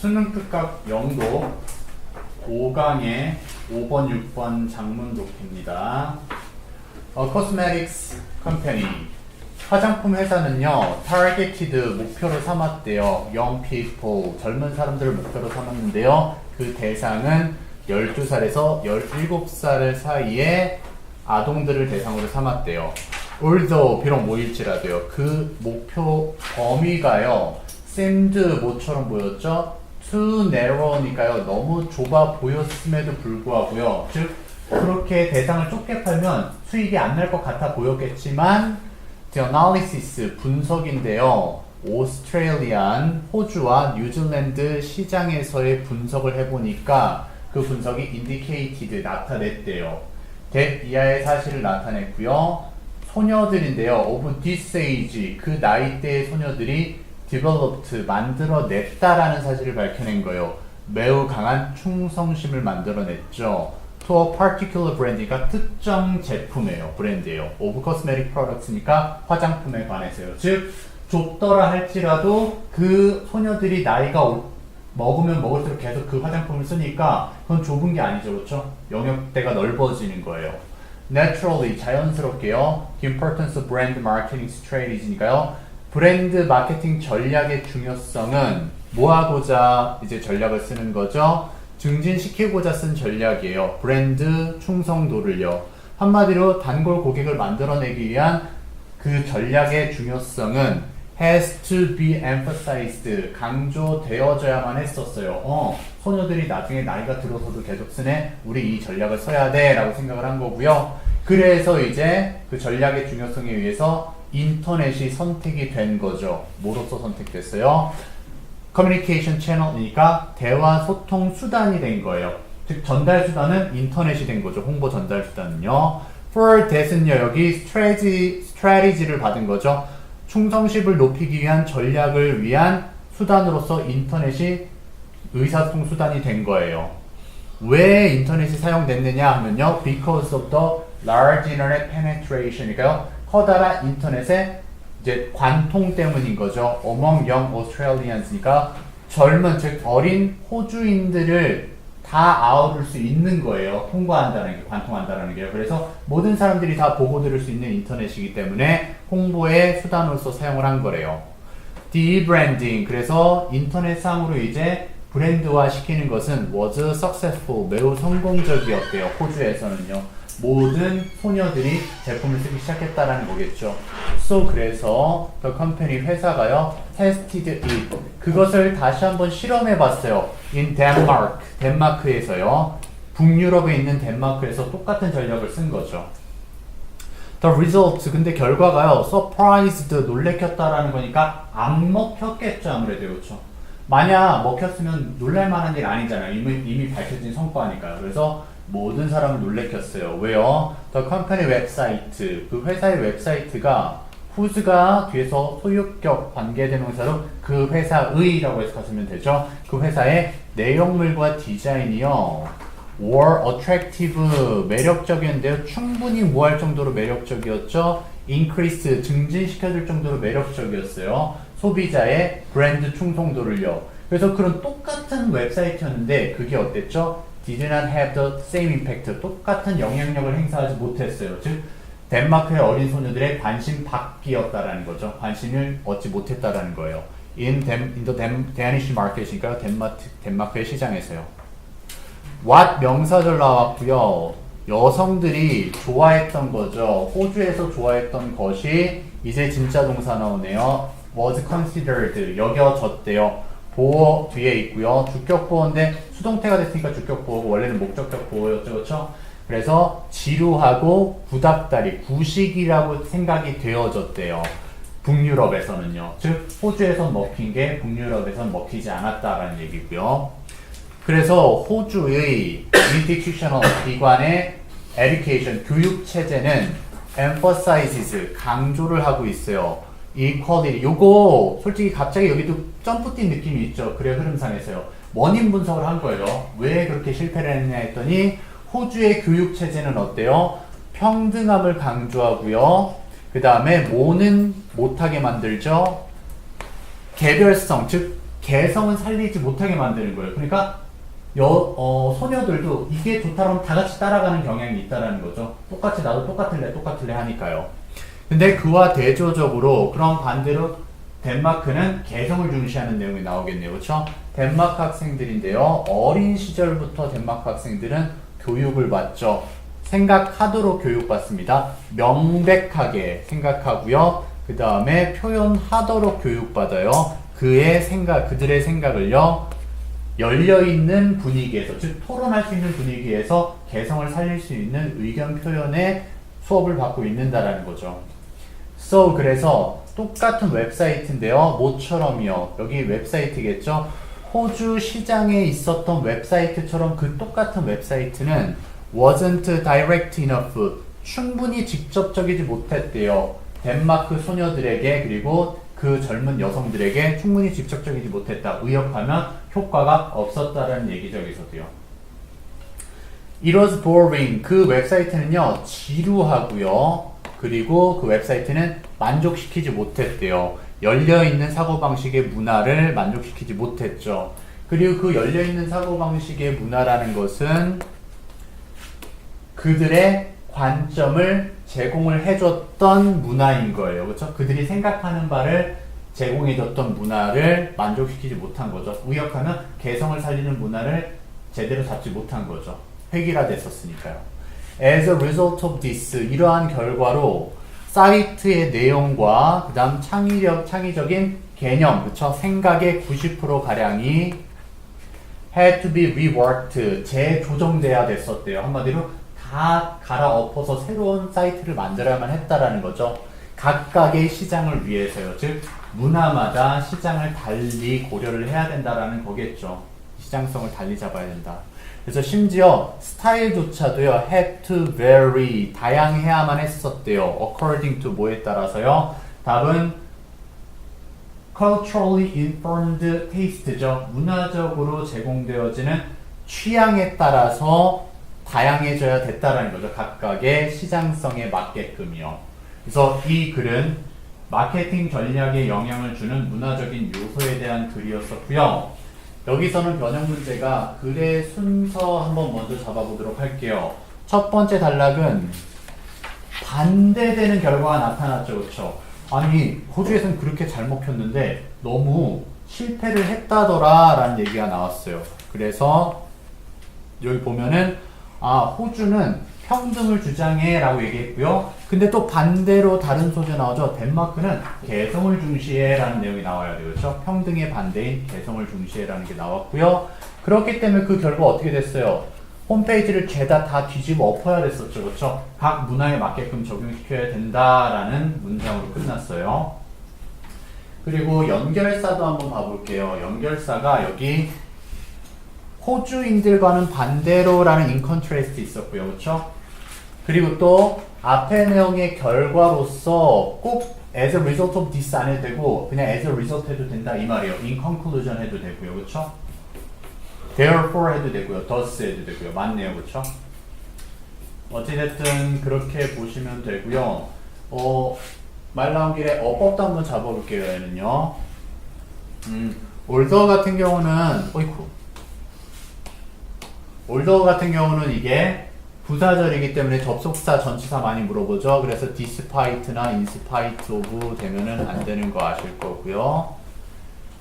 수능 특각 영도 5강의 5번, 6번 장문 독해입니다. Cosmetics Company 화장품 회사는요, targeted 목표로 삼았대요. young people 젊은 사람들을 목표로 삼았는데요. 그 대상은 12살에서 17살 사이의 아동들을 대상으로 삼았대요. although 비록 뭐일지라도요. 그 목표 범위가요. seemed 뭐처럼 보였죠? too narrow니까요. 너무 좁아 보였음에도 불구하고요. 즉 그렇게 대상을 좁게 팔면 수익이 안 날 것 같아 보였겠지만 the analysis 분석인데요. 오스트레일리안 호주와 뉴질랜드 시장에서의 분석을 해보니까 그 분석이 indicated 나타냈대요. that 이하의 사실을 나타냈고요. 소녀들인데요. of this age 그 나이대의 소녀들이 developed 만들어냈다라는 사실을 밝혀낸 거예요. 매우 강한 충성심을 만들어냈죠. to a particular brand가 특정 제품이에요. 브랜드예요. of cosmetic products니까 화장품에 관해서요. 즉 좁더라 할지라도 그 소녀들이 나이가 먹으면 먹을수록 계속 그 화장품을 쓰니까 그건 좁은 게 아니죠. 그렇죠? 영역대가 넓어지는 거예요. Naturally 자연스럽게요. The importance of brand marketing strategies니까요. 브랜드 마케팅 전략의 중요성은 뭐 하고자 이제 전략을 쓰는 거죠? 증진시키고자 쓴 전략이에요. 브랜드 충성도를요. 한마디로 단골 고객을 만들어내기 위한 그 전략의 중요성은 has to be emphasized 강조되어져야만 했었어요. 소녀들이 나중에 나이가 들어서도 계속 쓰네. 우리 이 전략을 써야 돼 라고 생각을 한 거고요. 그래서 이제 그 전략의 중요성에 의해서 인터넷이 선택이 된 거죠. 뭐로서 선택됐어요? 커뮤니케이션 채널이니까 대화 소통 수단이 된 거예요. 즉 전달 수단은 인터넷이 된 거죠. 홍보 전달 수단은요. For that은요. 여기 strategy를 받은 거죠. 충성심을 높이기 위한 전략을 위한 수단으로서 인터넷이 의사소통 수단이 된 거예요. 왜 인터넷이 사용됐느냐 하면요. Because of the large internet penetration이니까요. 커다란 인터넷의 이제 관통 때문인 거죠. Among young Australians니까 젊은 즉 어린 호주인들을 다 아우를 수 있는 거예요. 통과한다는 게 관통한다는 게요. 그래서 모든 사람들이 다 보고 들을 수 있는 인터넷이기 때문에 홍보의 수단으로서 사용을 한 거래요. de-branding 그래서 인터넷상으로 이제 브랜드화 시키는 것은 was successful 매우 성공적이었대요. 호주에서는요. 모든 소녀들이 제품을 쓰기 시작했다라는 거겠죠. So 그래서 the company 회사가요 tested it 그것을 다시 한번 실험해 봤어요. In Denmark 덴마크에서요. 북유럽에 있는 덴마크에서 똑같은 전략을 쓴 거죠. The results 근데 결과가요 surprised 놀래켰다라는 거니까 안 먹혔겠죠. 아무래도 그렇죠. 만약 먹혔으면 놀랄만한 일 아니잖아요. 이미 밝혀진 성과니까요. 그래서 모든 사람을 놀래켰어요. 왜요? The company 웹사이트 그 회사의 웹사이트가 whose가 뒤에서 소유격 관계대명사로 그 회사의라고 해서 가시면 되죠. 그 회사의 내용물과 디자인이요. were attractive 매력적이었는데요. 충분히 뭐할 정도로 매력적이었죠. increase 증진시켜줄 정도로 매력적이었어요. 소비자의 브랜드 충성도를요. 그래서 그런 똑같은 웹사이트였는데 그게 어땠죠? did not have the same impact. 똑같은 영향력을 행사하지 못했어요. 즉 덴마크의 어린 소녀들의 관심 밖이었다라는 거죠. 관심을 얻지 못했다라는 거예요. in the Danish market이니까요. 덴마크의 시장에서요. what 명사절 나왔고요. 여성들이 좋아했던 거죠. 호주에서 좋아했던 것이 이제 진짜 동사 나오네요. was considered 여겨졌대요. 보어 뒤에 있고요. 주격 보어인데 수동태가 됐으니까 주격 보어고 원래는 목적격 보어였죠. 그렇죠? 그래서 지루하고 구닥다리, 구식이라고 생각이 되어졌대요. 북유럽에서는요. 즉 호주에선 먹힌 게 북유럽에선 먹히지 않았다라는 얘기고요. 그래서 호주의 institutional 기관의 education 교육 체제는 emphasizes 강조를 하고 있어요. equality 요거 솔직히 갑자기 여기도 점프 뛴 느낌이 있죠. 그래 흐름상에서요. 원인 분석을 한 거예요. 왜 그렇게 실패를 했냐 했더니 호주의 교육 체제는 어때요? 평등함을 강조하고요. 그 다음에 뭐는 못하게 만들죠. 개별성 즉 개성은 살리지 못하게 만드는 거예요. 그러니까 소녀들도 이게 좋다면 다 같이 따라가는 경향이 있다라는 거죠. 똑같이 나도 똑같을래 하니까요. 근데 그와 대조적으로 그런 반대로 덴마크는 개성을 중시하는 내용이 나오겠네요. 그렇죠? 덴마크 학생들인데요. 어린 시절부터 덴마크 학생들은 교육을 받죠. 생각하도록 교육받습니다. 명백하게 생각하고요. 그 다음에 표현하도록 교육받아요. 그들의 생각을요. 열려있는 분위기에서, 즉 토론할 수 있는 분위기에서 개성을 살릴 수 있는 의견 표현의 수업을 받고 있는다라는 거죠. So, 그래서 똑같은 웹사이트인데요. 모처럼이요. 여기 웹사이트겠죠. 호주 시장에 있었던 웹사이트처럼 그 똑같은 웹사이트는 wasn't direct enough. 충분히 직접적이지 못했대요. 덴마크 소녀들에게 그리고 그 젊은 여성들에게 충분히 직접적이지 못했다. 의역하면 효과가 없었다라는 얘기죠. 여기서도요. It was boring. 그 웹사이트는요. 지루하고요. 그리고 그 웹사이트는 만족시키지 못했대요. 열려있는 사고방식의 문화를 만족시키지 못했죠. 그리고 그 열려있는 사고방식의 문화라는 것은 그들의 관점을 제공을 해줬던 문화인 거예요. 그렇죠? 그들이 생각하는 바를 제공해줬던 문화를 만족시키지 못한 거죠. 의역하면 개성을 살리는 문화를 제대로 잡지 못한 거죠. 획일화됐었으니까요. As a result of this, 이러한 결과로 사이트의 내용과 그 다음 창의적인 개념, 그쵸? 생각의 90%가량이 had to be reworked, 재조정돼야 됐었대요. 한마디로 다 갈아엎어서 새로운 사이트를 만들어야만 했다라는 거죠. 각각의 시장을 위해서요. 즉 문화마다 시장을 달리 고려를 해야 된다라는 거겠죠. 시장성을 달리 잡아야 된다. 그래서 심지어 스타일조차도요. had to vary, 다양해야만 했었대요. according to 뭐에 따라서요. 답은 culturally informed taste죠. 문화적으로 제공되어지는 취향에 따라서 다양해져야 됐다라는 거죠. 각각의 시장성에 맞게끔요. 그래서 이 글은 마케팅 전략에 영향을 주는 문화적인 요소에 대한 글이었었고요. 여기서는 변형 문제가 글의 순서 한번 먼저 잡아보도록 할게요. 첫 번째 단락은 반대되는 결과가 나타났죠. 그렇죠? 아니 호주에서는 그렇게 잘 먹혔는데 너무 실패를 했다더라 라는 얘기가 나왔어요. 그래서 여기 보면은 호주는 평등을 주장해 라고 얘기했고요. 근데 또 반대로 다른 소재 나오죠. 덴마크는 개성을 중시해 라는 내용이 나와야 돼요. 그렇죠? 평등의 반대인 개성을 중시해 라는 게 나왔고요. 그렇기 때문에 그 결과 어떻게 됐어요? 홈페이지를 죄다 다 뒤집어 엎어야 됐었죠. 그렇죠? 각 문화에 맞게끔 적용시켜야 된다라는 문장으로 끝났어요. 그리고 연결사도 한번 봐볼게요. 연결사가 여기 호주인들과는 반대로라는 in contrast 있었고요. 그렇죠? 그리고 또 앞의 내용의 결과로서 꼭 as a result of this 안 해도 되고 그냥 as a result 해도 된다 이 말이에요. in conclusion 해도 되고요. 그렇죠? therefore 해도 되고요. thus 해도 되고요. 맞네요. 그렇죠? 어찌됐든 그렇게 보시면 되고요. 말 나온 김에 어법도 한번 잡아볼게요. 얘는요. 올더 같은 경우는 올더 같은 경우는 이게 부사절이기 때문에 접속사, 전치사 많이 물어보죠. 그래서 despite나 in spite of 되면은 안 되는 거 아실 거고요.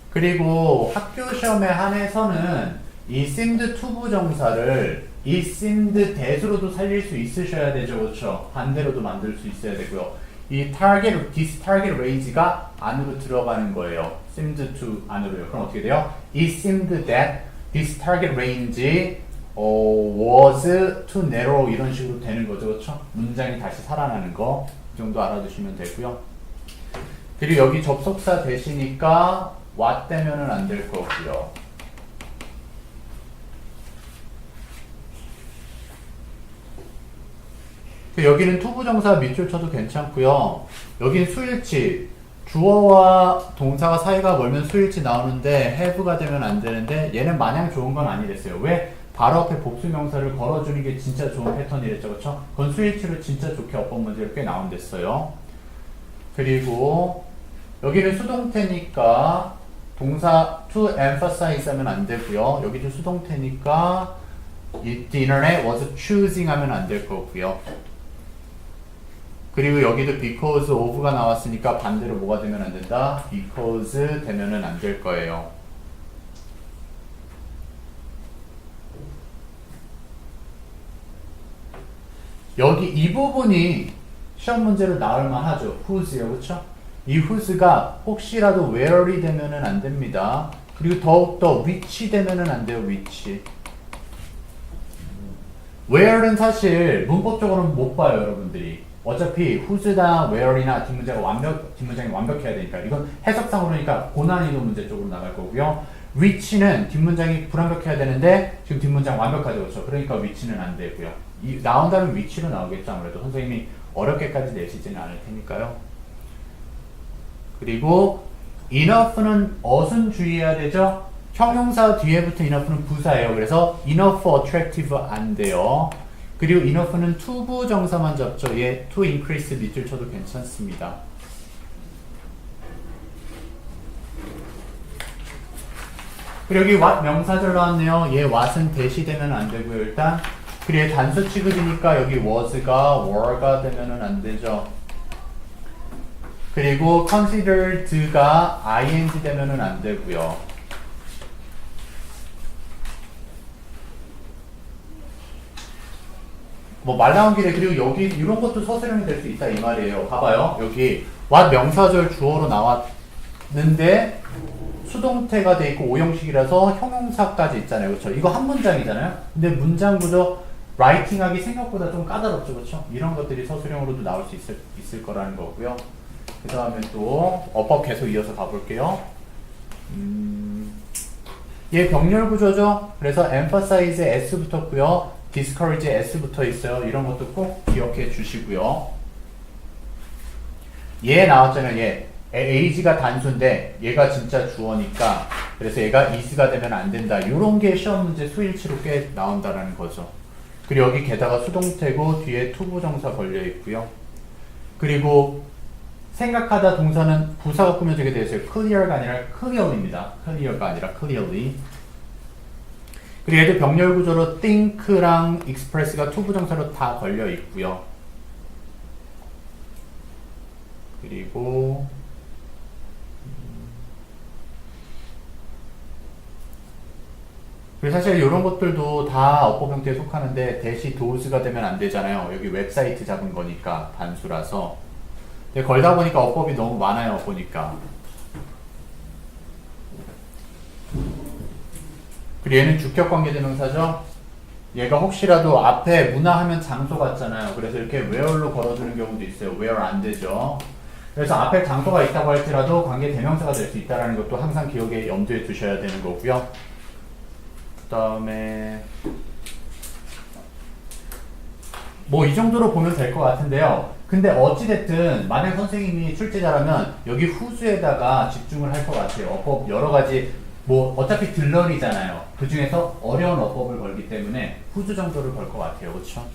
그리고 학교 시험에 한해서는 이 seemed to 부정사를 이 seemed that으로도 살릴 수 있으셔야 되죠. 그렇죠? 반대로도 만들 수 있어야 되고요. 이 target, this target range가 안으로 들어가는 거예요. seemed to 안으로요. 그럼 어떻게 돼요? It seemed that this target range was too narrow 이런 식으로 되는 거죠. 그렇죠? 문장이 다시 살아나는 거. 이 정도 알아두시면 되고요. 그리고 여기 접속사 대시니까 what 되면은 안 될 거고요. 여기는 투부정사 밑줄 쳐도 괜찮고요. 여기는 수일치, 주어와 동사가 사이가 멀면 수일치 나오는데 have가 되면 안 되는데 얘는 마냥 좋은 건 아니랬어요. 왜? 바로 앞에 복수명사를 걸어주는 게 진짜 좋은 패턴이랬죠. 그쵸? 그건 수일치로 진짜 좋게 어법 문제로 꽤 나온댔어요. 그리고 여기는 수동태니까 동사 to emphasize 하면 안 되고요. 여기도 수동태니까 이 dinner에 was choosing 하면 안 될 거고요. 그리고 여기도 because of가 나왔으니까 반대로 뭐가 되면 안 된다? because 되면은 안 될 거예요. 여기 이 부분이 시험 문제로 나올 만하죠. who's요, 그쵸? 이 who's가 혹시라도 where이 되면은 안 됩니다. 그리고 더욱더 which 되면은 안 돼요, which. where는 사실 문법적으로는 못 봐요, 여러분들이. 어차피 who's나 where이나 뒷문장이 완벽해야 되니까. 이건 해석상으로니까 고난이도 문제 쪽으로 나갈 거고요. which는 뒷문장이 불완벽해야 되는데 지금 뒷문장 완벽하죠, 그렇죠? 그러니까 which는 안 되고요. 나온다면 which로 나오겠죠, 아무래도. 선생님이 어렵게까지 내시지는 않을 테니까요. 그리고 enough는 어순 주의해야 되죠? 형용사 뒤에 붙은 enough는 부사예요. 그래서 enough attractive 안 돼요. 그리고 enough는 투부 정사만 잡죠. 얘 to increase 밑줄 쳐도 괜찮습니다. 그리고 여기 what 명사절 나왔네요. 얘 what은 대시되면 안 되고요, 일단. 그리고 단수 취급이니까 여기 was가 were가 되면은 안 되죠. 그리고 considered가 ing 되면은 안 되고요. 뭐 말 나온 길에 그리고 여기 이런 것도 서술형이 될 수 있다 이 말이에요. 봐봐요. 여기 what 명사절 주어로 나왔는데 수동태가 돼 있고 오형식이라서 형용사까지 있잖아요. 그렇죠? 이거 한 문장이잖아요. 근데 문장 구조 라이팅하기 생각보다 좀 까다롭죠. 그렇죠? 이런 것들이 서술형으로도 나올 수 있을 거라는 거고요. 그 다음에 또 어법 계속 이어서 가볼게요. 얘 병렬 구조죠. 그래서 emphasize에 S 붙었고요. discourage에 S 붙어 있어요. 이런 것도 꼭 기억해 주시고요. 얘 나왔잖아요. 얘 age가 단수인데 얘가 진짜 주어니까 그래서 얘가 is가 되면 안 된다. 이런 게 시험 문제 수일치로 꽤 나온다라는 거죠. 그리고 여기 게다가 수동태고 뒤에 투부정사 걸려 있고요. 그리고 생각하다 동사는 부사가 꾸며지게 되어 있어요. clear가 아니라 clearly입니다. clear가 아니라 clearly. 그리고 얘도 병렬 구조로 think랑 express가 투부정사로 다 걸려 있고요. 그리고 사실 이런 것들도 다 어법 형태에 속하는데 대시 does가 되면 안 되잖아요. 여기 웹사이트 잡은 거니까 단수라서. 근데 걸다 보니까 어법이 너무 많아요. 보니까. 그리고 얘는 주격관계대명사죠. 얘가 혹시라도 앞에 문화하면 장소 같잖아요. 그래서 이렇게 where로 걸어주는 경우도 있어요. where 안 되죠. 그래서 앞에 장소가 있다고 할지라도 관계대명사가 될 수 있다는 것도 항상 기억에 염두에 두셔야 되는 거고요. 그 다음에 뭐 이 정도로 보면 될 것 같은데요. 근데 어찌됐든 만약 선생님이 출제자라면 여기 후수에다가 집중을 할 것 같아요. 어법 여러 가지 뭐 어차피 들러리잖아요. 그 중에서 어려운 어법을 걸기 때문에 후수 정도를 걸 것 같아요. 그렇죠?